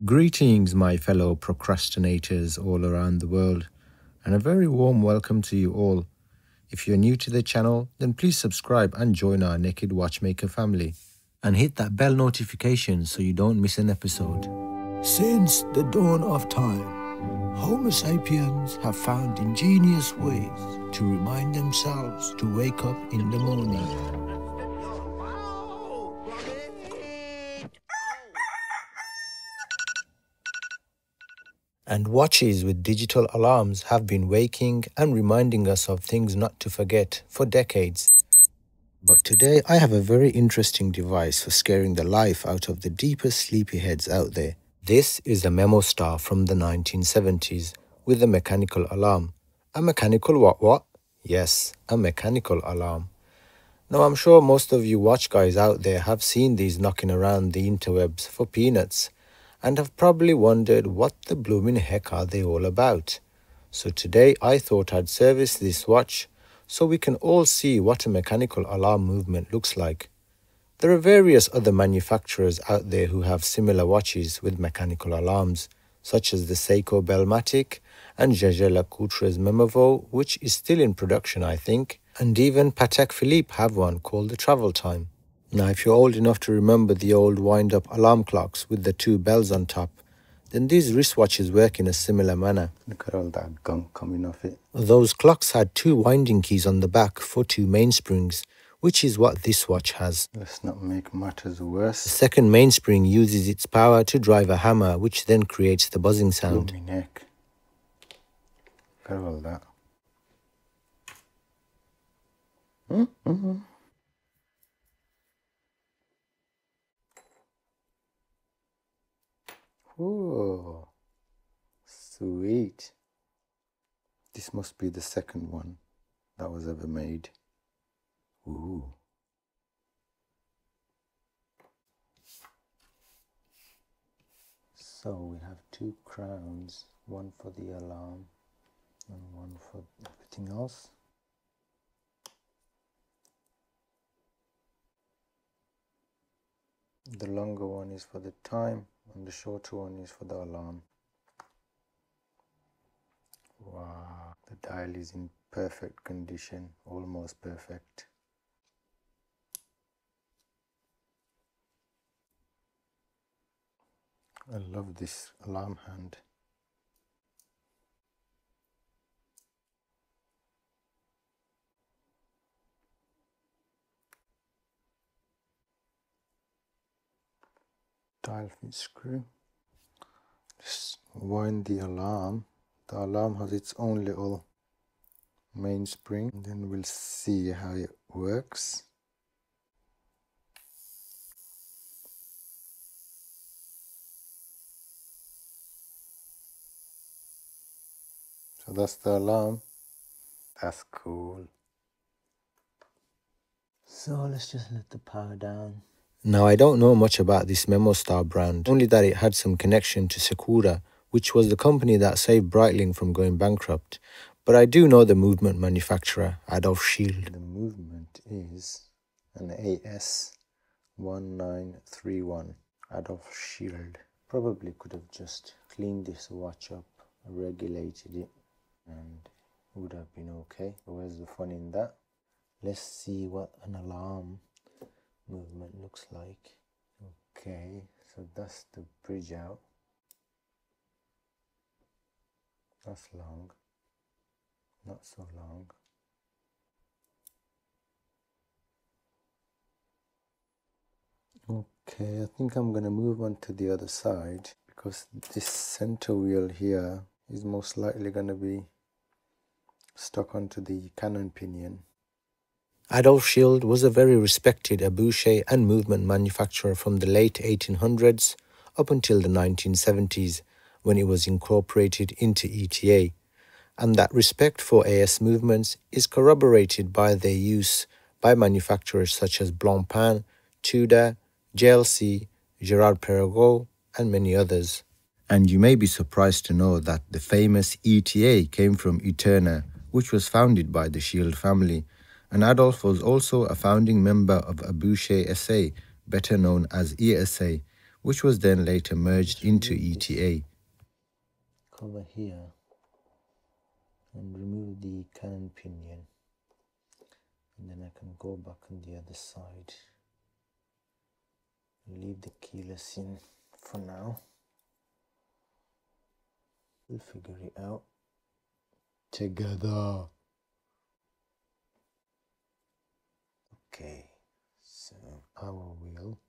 Greetings, my fellow procrastinators all around the world, and a very warm welcome to you all. If you're new to the channel, then please subscribe and join our Nekkid Watchmaker family. And hit that bell notification so you don't miss an episode. Since the dawn of time, Homo sapiens have found ingenious ways to remind themselves to wake up in the morning. And watches with digital alarms have been waking and reminding us of things not to forget for decades. But today I have a very interesting device for scaring the life out of the deepest sleepyheads out there. This is a memostar from the 1970s with a mechanical alarm. A mechanical what? Yes, a mechanical alarm. Now I'm sure most of you watch guys out there have seen these knocking around the interwebs for peanuts, and have probably wondered what the blooming heck are they all about. So today I thought I'd service this watch so we can all see what a mechanical alarm movement looks like. There are various other manufacturers out there who have similar watches with mechanical alarms, such as the Seiko Bellmatic and Jaeger-LeCoultre's Memovo, which is still in production I think, and even Patek Philippe have one called the Travel Time. Now, if you're old enough to remember the old wind-up alarm clocks with the two bells on top, then these wristwatches work in a similar manner. Look at all that gunk coming off it. Those clocks had two winding keys on the back for two mainsprings, which is what this watch has. Let's not make matters worse. The second mainspring uses its power to drive a hammer, which then creates the buzzing sound. Oh, my neck. Look at all that. Oh, sweet. This must be the second one that was ever made. Ooh. So we have two crowns, one for the alarm and one for everything else. The longer one is for the time and the shorter one is for the alarm. Wow, the dial is in perfect condition, almost perfect. I love this alarm hand. Dial fit screw. Just wind the alarm. The alarm has its own little mainspring. Then we'll see how it works. So that's the alarm. That's cool. So let's just let the power down. Now, I don't know much about this memostar brand, only that it had some connection to SICURA, which was the company that saved Breitling from going bankrupt. But I do know the movement manufacturer, Adolf Schild. The movement is an AS1931, Adolf Schild. Probably could have just cleaned this watch up, regulated it, and it would have been okay. But where's the fun in that? Let's see what an alarm movement looks like. Okay, so that's the bridge out. That's long, not so long. Okay, I think I'm gonna move on to the other side because this center wheel here is most likely gonna be stuck onto the cannon pinion. Adolf Schild was a very respected abouche and movement manufacturer from the late 1800s up until the 1970s, when it was incorporated into ETA, and that respect for AS movements is corroborated by their use by manufacturers such as Blancpain, Tudor, JLC, Gerard Perregaux, and many others. And you may be surprised to know that the famous ETA came from Eterna, which was founded by the Schild family, and Adolf was also a founding member of Abouche SA, better known as ESA, which was then later merged Just into remove this ETA. cover here and remove the cannon pinion, and then I can go back on the other side. Leave the keyless in for now. We'll figure it out together. Okay, so power wheel.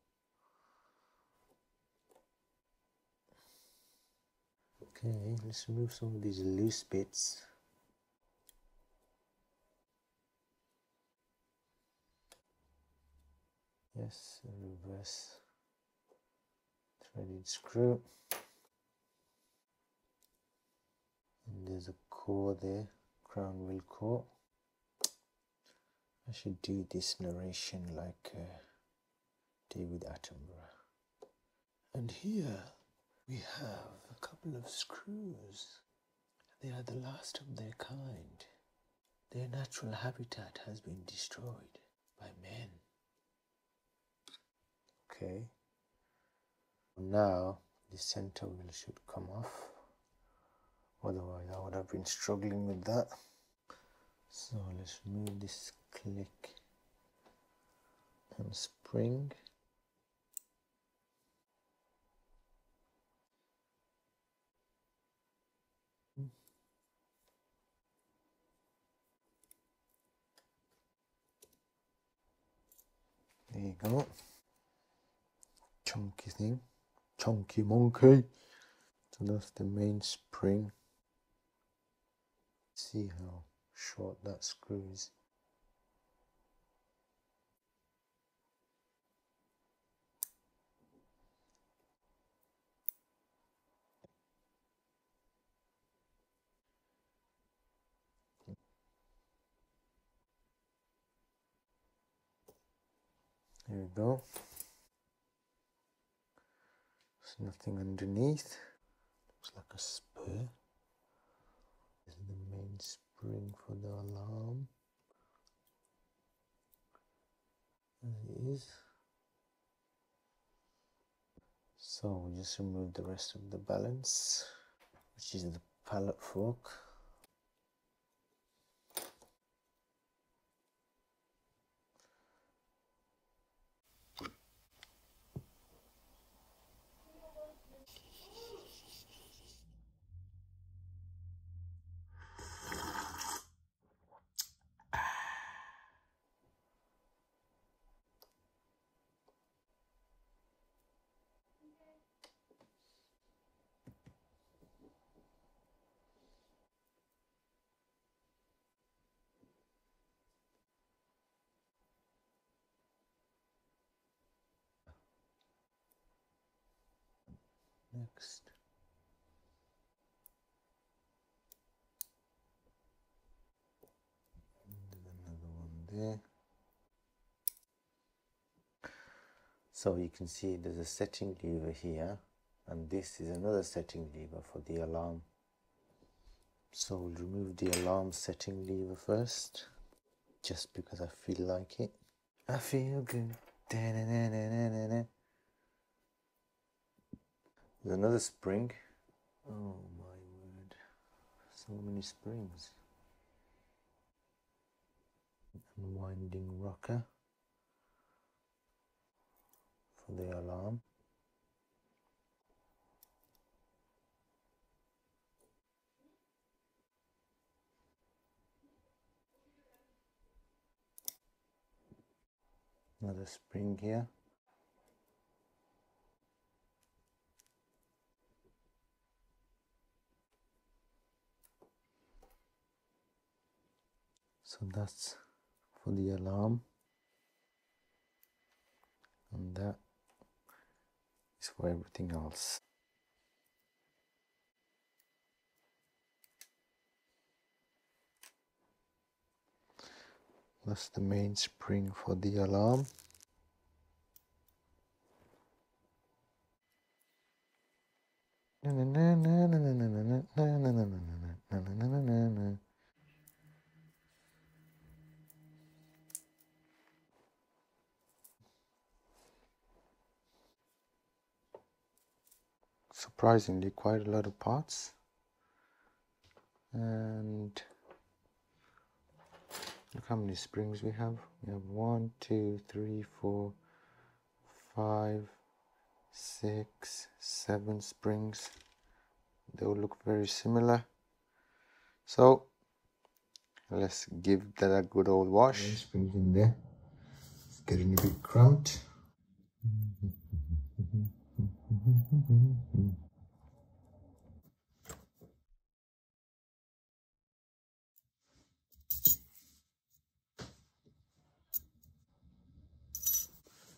Okay, let's remove some of these loose bits. Yes, reverse threaded screw. And there's a core there, crown wheel core. I should do this narration like David Attenborough. And here we have a couple of screws. They are the last of their kind. Their natural habitat has been destroyed by men. Okay. Now the center wheel should come off. Otherwise I would have been struggling with that. So let's remove this click and spring. There you go. Chunky thing. Chunky monkey. So that's the main spring. See how short that screw is. There we go. There's nothing underneath. Looks like a spur. This is the main spring for the alarm. There it is. So we just remove the rest of the balance, which is the pallet fork. Next. And another one there. So you can see there's a setting lever here, and this is another setting lever for the alarm. So we'll remove the alarm setting lever first, just because I feel like it. I feel good. There's another spring. Oh my word, so many springs. Unwinding rocker for the alarm. Another spring here. So that's for the alarm, and that is for everything else. That's the main spring for the alarm. surprisingly quite a lot of parts. And look how many springs we have. We have 1, 2, 3, 4, 5, 6, 7 springs. They all look very similar. So let's give that a good old wash. Springs in there. It's getting a bit cramped.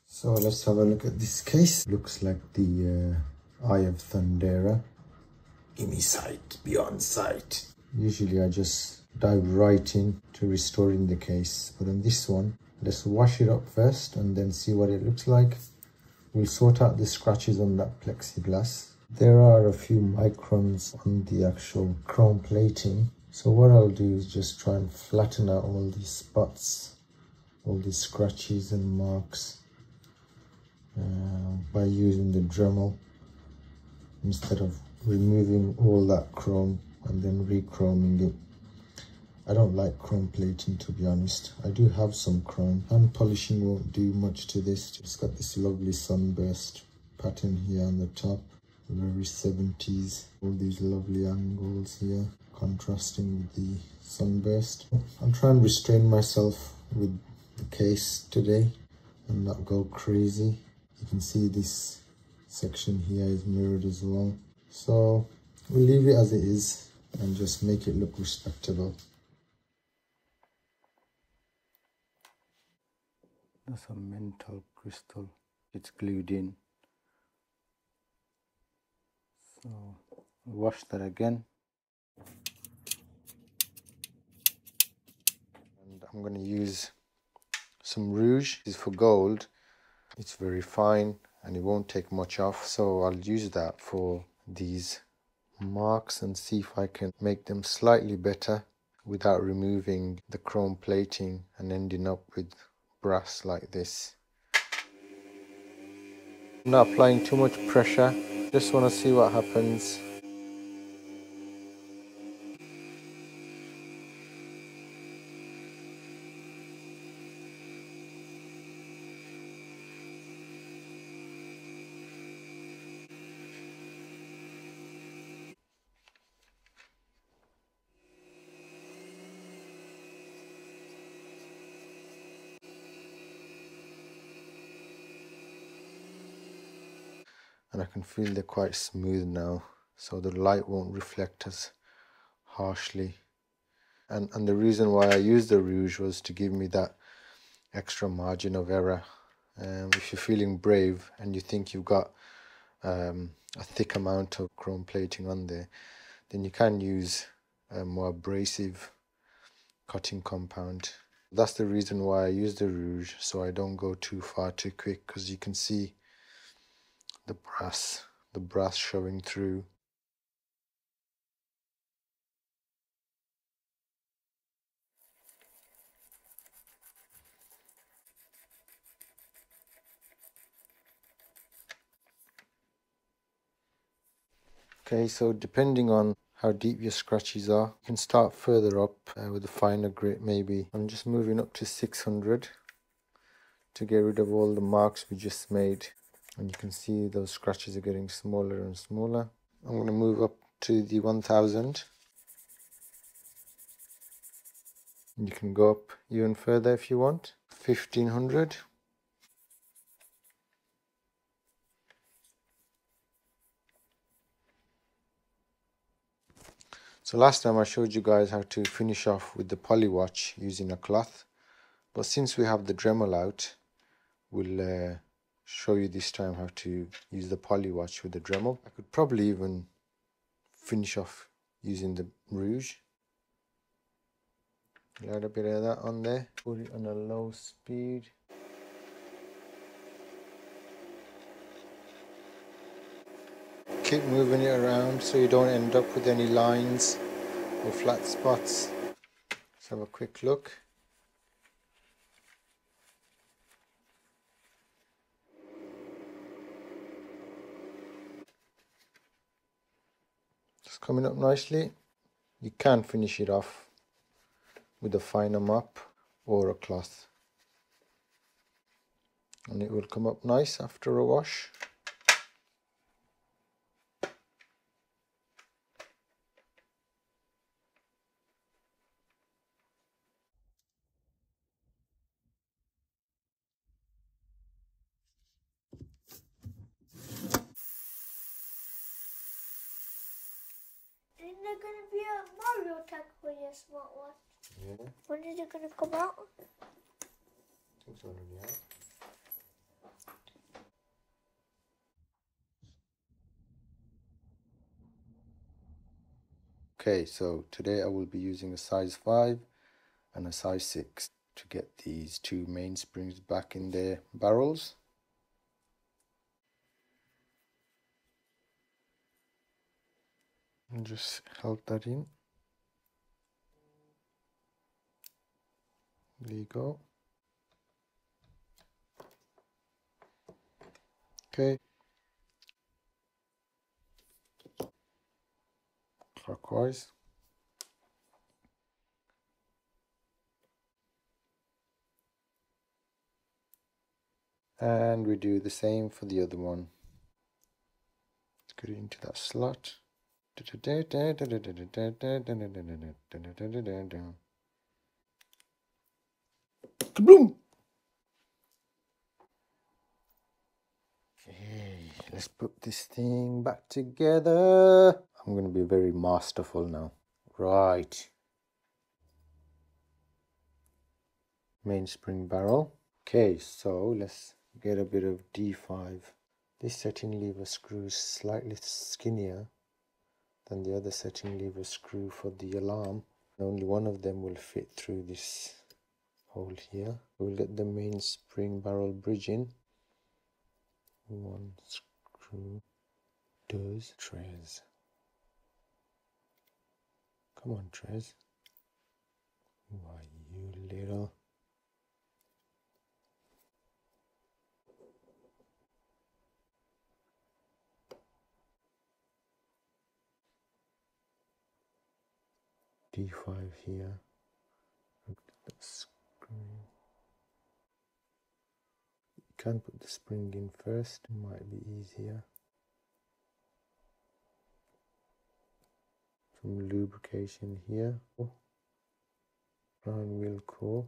So let's have a look at this case. Looks like the Eye of Thundera. In sight, beyond sight. Usually I just dive right in to restoring the case, but on this one, let's wash it up first and then see what it looks like. We'll sort out the scratches on that plexiglass. There are a few microns on the actual chrome plating, so what I'll do is just try and flatten out all these spots, all these scratches and marks by using the Dremel instead of removing all that chrome and then re-chroming it. I don't like chrome plating, to be honest. I do have some chrome. Hand polishing won't do much to this. It's got this lovely sunburst pattern here on the top, very 70s. All these lovely angles here contrasting with the sunburst. I'll try and restrain myself with the case today and not go crazy. You can see this section here is mirrored as well. So we'll leave it as it is and just make it look respectable. That's a mental crystal. It's glued in. So wash that again. And I'm going to use some rouge. This is for gold. It's very fine and it won't take much off. So I'll use that for these marks and see if I can make them slightly better without removing the chrome plating and ending up with brass like this. I'm not applying too much pressure, just want to see what happens. And I can feel they're quite smooth now, so the light won't reflect as harshly. And the reason why I used the rouge was to give me that extra margin of error. If you're feeling brave and you think you've got a thick amount of chrome plating on there, then you can use a more abrasive cutting compound. That's the reason why I use the rouge, so I don't go too far too quick, because you can see the brass showing through. Okay, so depending on how deep your scratches are, you can start further up with a finer grit maybe. I'm just moving up to 600 to get rid of all the marks we just made. And you can see those scratches are getting smaller and smaller. I'm going to move up to the 1000. And you can go up even further if you want. 1500. So last time I showed you guys how to finish off with the poly watch using a cloth. But since we have the Dremel out, we'll show you this time how to use the poly watch with the Dremel. I could probably even finish off using the rouge. Add a bit of that on there. Put it on a low speed. Keep moving it around so you don't end up with any lines or flat spots. Let's have a quick look. It's coming up nicely. You can finish it off with a finer mop or a cloth, and it will come up nice after a wash. Isn't there going to be a Mario tag for your smartwatch? Yeah. When is it going to come out? I think it's already out. Okay, so today I will be using a size 5 and a size 6 to get these two mainsprings back in their barrels. And just held that in. There you go. Okay. Clockwise. And we do the same for the other one. Let's get it into that slot. Kaboom! Okay, let's put this thing back together. I'm going to be very masterful now. Right. Mainspring barrel. Okay, so let's get a bit of D5. This setting lever screw is slightly skinnier than the other setting lever screw for the alarm. Only one of them will fit through this hole here. We'll get the mainspring barrel bridge in. One screw does. Trez. Come on, Trez. Why, you little... D5 here. The screw. You can put the spring in first, it might be easier. Some lubrication here. Brown wheel core.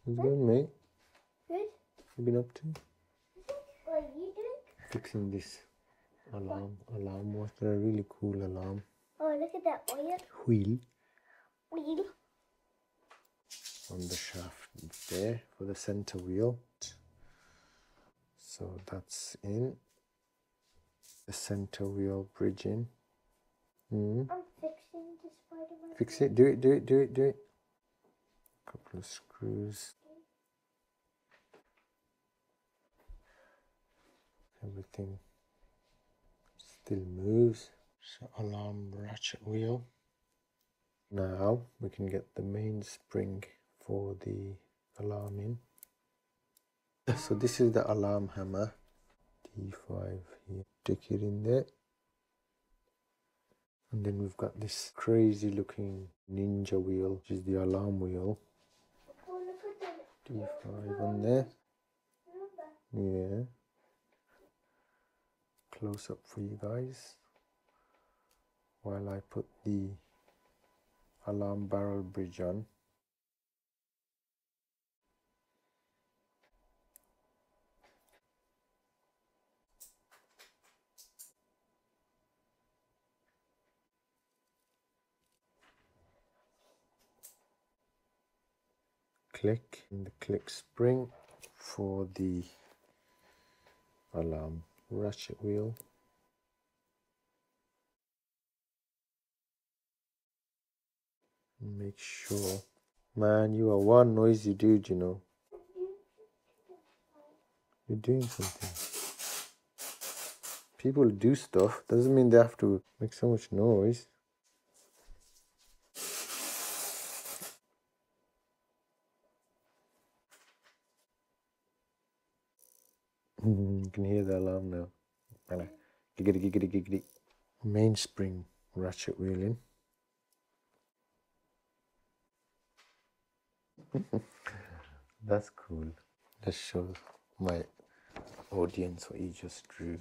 How's it going, mate? Good. What have you been up to? What are you doing? Fixing this alarm watch. They're a really cool alarm. Oh, look at that Wheel wheel. on the shaft there for the center wheel. So that's in. The center wheel bridge in. I'm fixing the Spider-Man. Fix it. Do it. Couple of screws. Everything still moves. So alarm ratchet wheel. Now we can get the mainspring for the alarm in. So this is the alarm hammer. D5 here. Stick it in there. And then we've got this crazy looking ninja wheel, which is the alarm wheel. Oh, look at that. D5 on there. Yeah. Close up for you guys. While I put the alarm barrel bridge on. Click and the click spring for the alarm ratchet wheel. Make sure. Man, you are one noisy dude, you know. You're doing something. People do stuff, doesn't mean they have to make so much noise. You can hear the alarm now. Giggity, giggity, giggity. Mainspring ratchet wheel in. That's cool. Let's show my audience what he just drew.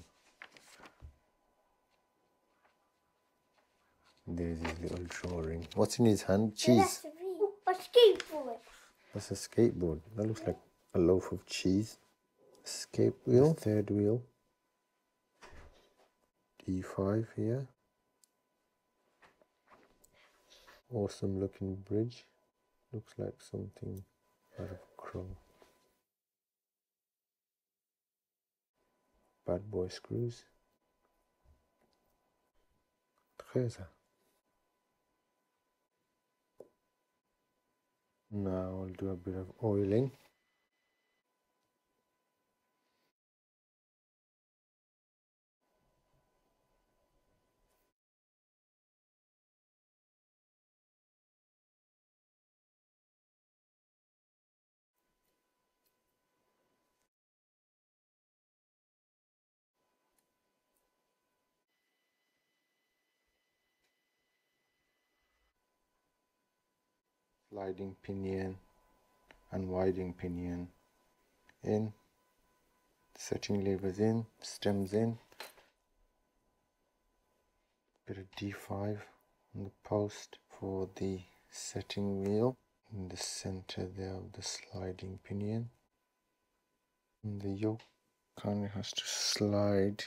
There's his little drawing. What's in his hand? Cheese. A skateboard. That's a skateboard. That looks like a loaf of cheese. Escape wheel. The third wheel. D5 here. Awesome looking bridge. Looks like something out of Crow. Bad boy screws. Treza. Now I'll do a bit of oiling. Sliding pinion and winding pinion in. Setting levers in, stems in. Bit of D5 on the post for the setting wheel. In the center there of the sliding pinion. And the yoke kind of has to slide.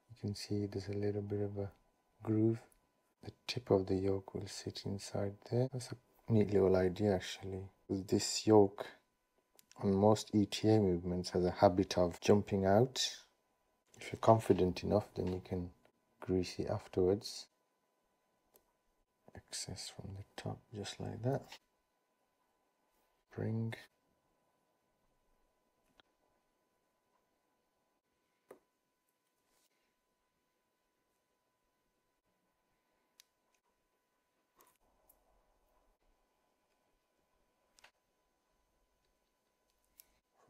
You can see there's a little bit of a groove. The tip of the yoke will sit inside there. That's a neat little idea actually. With this yoke on most ETA movements has a habit of jumping out. If you're confident enough, then you can grease it afterwards. Excess from the top, just like that. Spring.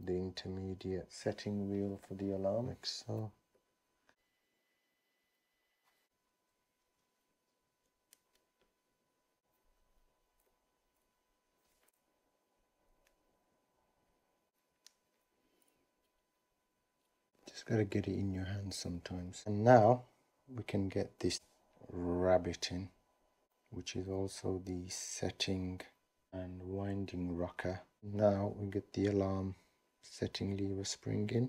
The intermediate setting wheel for the alarm, like so. Just gotta get it in your hand sometimes. And now we can get this rabbit in, which is also the setting and winding rocker. Now we get the alarm setting lever spring in.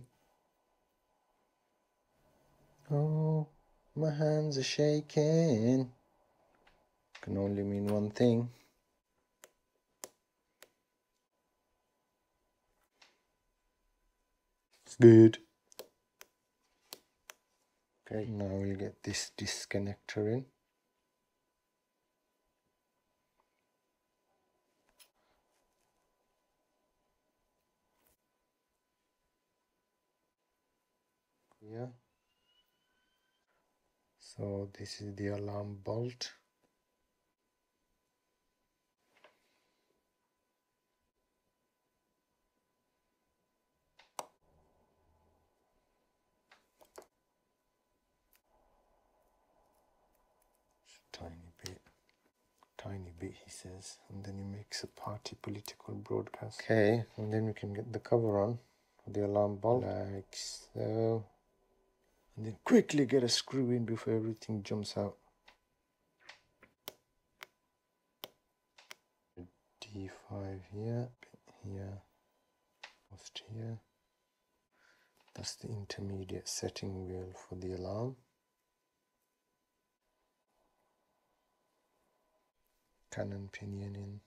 Oh, my hands are shaking. Can only mean one thing. It's good. Okay, now we'll get this disconnector in. Yeah. So this is the alarm bolt. Tiny bit he says, and then he makes a party political broadcast. Okay, and then we can get the cover on for the alarm bolt, like so. And then quickly get a screw in before everything jumps out. D5 here, here, post here. That's the intermediate setting wheel for the alarm. Cannon pinion in.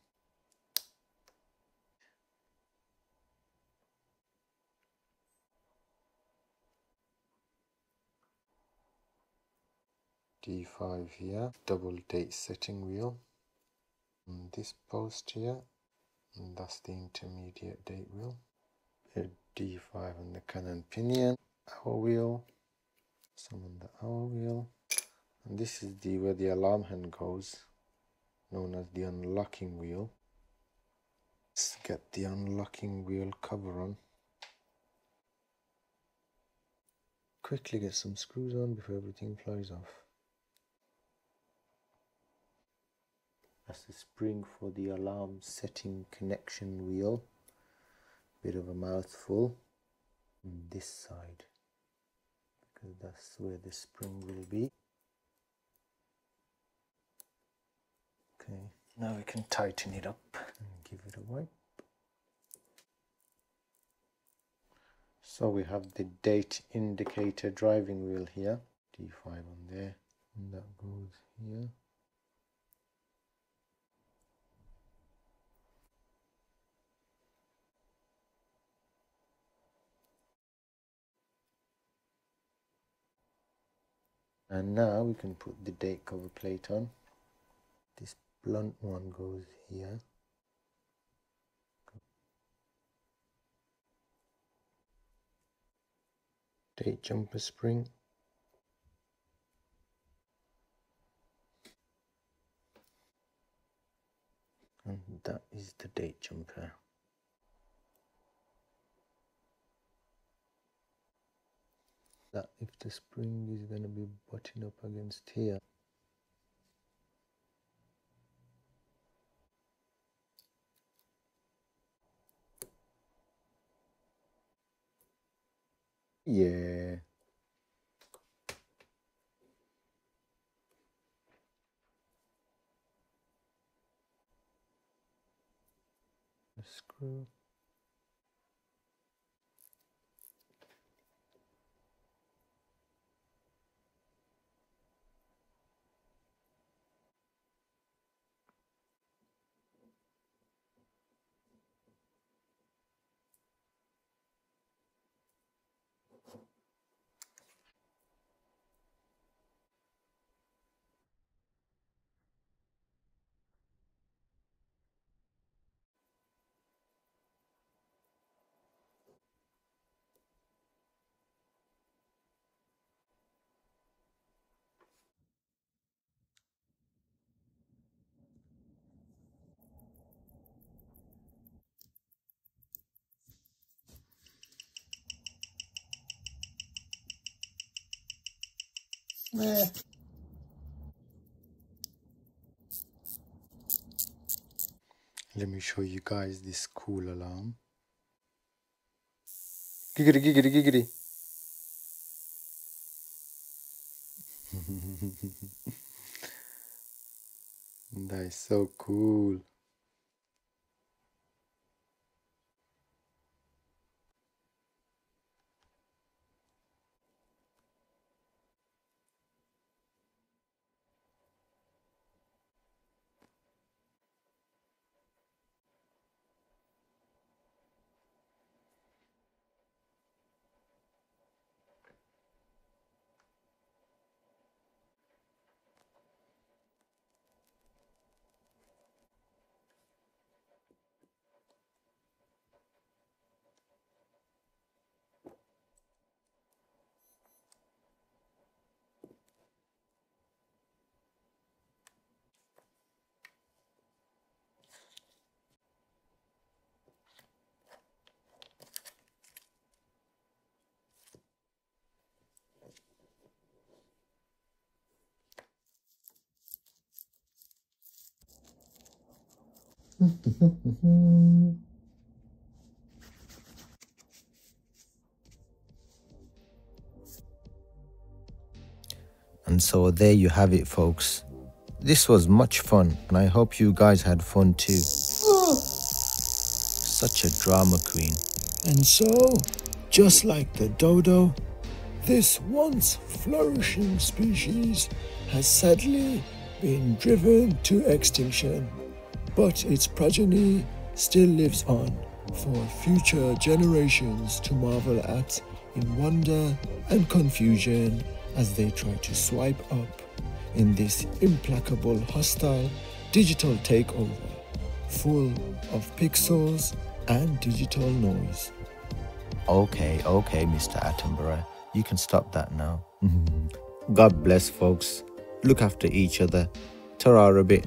D5 here, double date setting wheel. And this post here, and that's the intermediate date wheel. Here D5 on the cannon pinion, hour wheel, some on the hour wheel, and this is the where the alarm hand goes, known as the unlocking wheel. Let's get the unlocking wheel cover on. quickly get some screws on before everything flies off. That's the spring for the alarm setting connection wheel. Bit of a mouthful on this side, because that's where the spring will be. Okay, now we can tighten it up and give it a wipe. So we have the date indicator driving wheel here, D5 on there, and that goes here. And now we can put the date cover plate on. This blunt one goes here. Date jumper spring. And that is the date jumper. That if the spring is going to be butting up against here. Yeah. The screw. Let me show you guys this cool alarm. Giggity, giggity, giggity. That is so cool. And so there you have it, folks. This was much fun, and I hope you guys had fun too. Such a drama queen. And so, just like the dodo, this once flourishing species has sadly been driven to extinction. But its progeny still lives on for future generations to marvel at in wonder and confusion as they try to swipe up in this implacable, hostile digital takeover, full of pixels and digital noise. Okay, Mr. Attenborough, you can stop that now. God bless, folks. Look after each other. Ta-ra a bit.